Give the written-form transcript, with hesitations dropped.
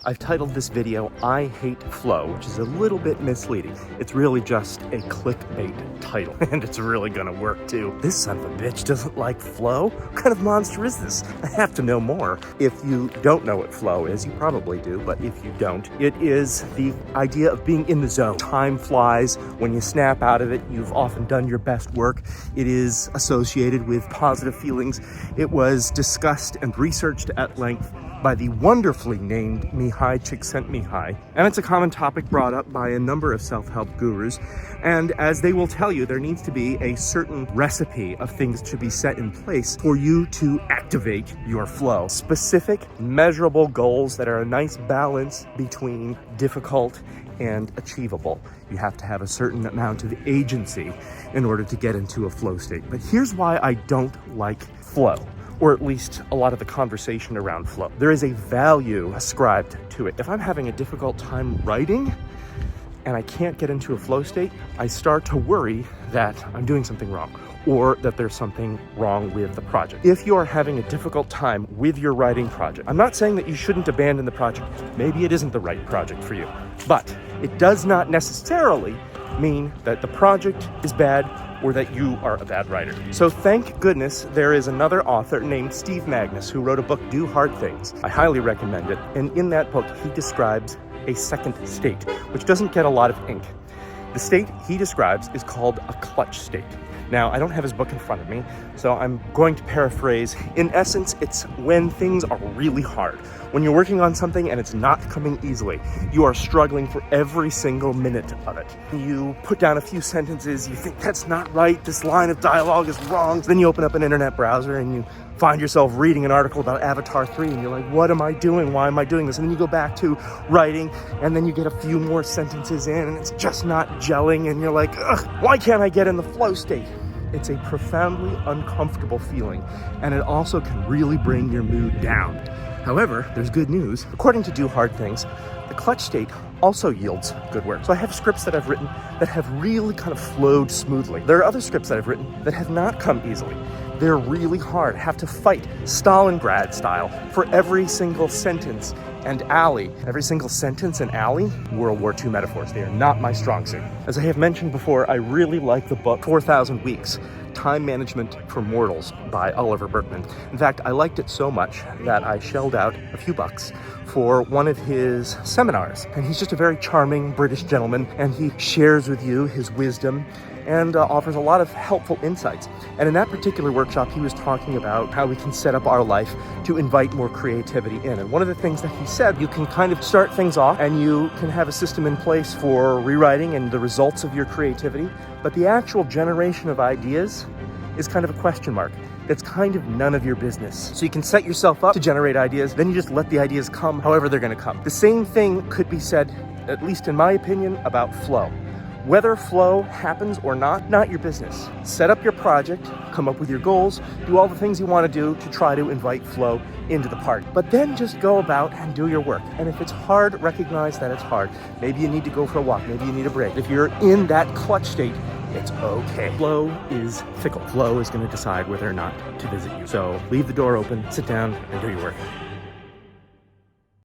I've titled this video, I Hate Flow, which is a little bit misleading. It's really just a clickbait title, and it's really gonna work too. This son of a bitch doesn't like flow? What kind of monster is this? I have to know more. If you don't know what flow is, you probably do, but if you don't, it is the idea of being in the zone. Time flies. When you snap out of it, you've often done your best work. It is associated with positive feelings. It was discussed and researched at length by the wonderfully named Mihai Csikszentmihalyi, and it's a common topic brought up by a number of self-help gurus. And as they will tell you, there needs to be a certain recipe of things to be set in place for you to activate your flow. Specific, measurable goals that are a nice balance between difficult and achievable. You have to have a certain amount of agency in order to get into a flow state. But here's why I don't like flow, or at least a lot of the conversation around flow. There is a value ascribed to it. If I'm having a difficult time writing and I can't get into a flow state, I start to worry that I'm doing something wrong, or that there's something wrong with the project. If you are having a difficult time with your writing project, I'm not saying that you shouldn't abandon the project. Maybe it isn't the right project for you, but it does not necessarily mean that the project is bad or that you are a bad writer. So thank goodness there is another author named Steve Magness who wrote a book, Do Hard Things. I highly recommend it. And in that book, he describes a second state, which doesn't get a lot of ink. The state he describes is called a clutch state. Now, I don't have his book in front of me, so I'm going to paraphrase. In essence, it's when things are really hard. When you're working on something and it's not coming easily, you are struggling for every single minute of it. You put down a few sentences, you think that's not right, this line of dialogue is wrong. Then you open up an internet browser and you find yourself reading an article about Avatar 3 and you're like, what am I doing? Why am I doing this? And then you go back to writing and then you get a few more sentences in and it's just not gelling and you're like, ugh, why can't I get in the flow state? It's a profoundly uncomfortable feeling, and it also can really bring your mood down. However, there's good news. According to Do Hard Things, the clutch state also yields good work. So I have scripts that I've written that have really kind of flowed smoothly. There are other scripts that I've written that have not come easily. They're really hard, have to fight Stalingrad style for every single sentence and alley. Every single sentence and alley, World War II metaphors. They are not my strong suit. As I have mentioned before, I really like the book 4,000 Weeks, Time Management for Mortals by Oliver Burkeman. In fact, I liked it so much that I shelled out a few bucks for one of his seminars. And he's just a very charming British gentleman, and he shares with you his wisdom and offers a lot of helpful insights. And in that particular workshop, he was talking about how we can set up our life to invite more creativity in. And one of the things that he said, you can kind of start things off and you can have a system in place for rewriting and the results of your creativity, but the actual generation of ideas is kind of a question mark. It's kind of none of your business. So you can set yourself up to generate ideas, then you just let the ideas come however they're gonna come. The same thing could be said, at least in my opinion, about flow. Whether flow happens or not your business. Set up your project, come up with your goals, do all the things you want to do to try to invite flow into the party. But then just go about and do your work. And if it's hard, recognize that it's hard. Maybe you need to go for a walk, maybe you need a break. If you're in that clutch state, it's okay. Flow is fickle. Flow is going to decide whether or not to visit you. So leave the door open, sit down, and do your work.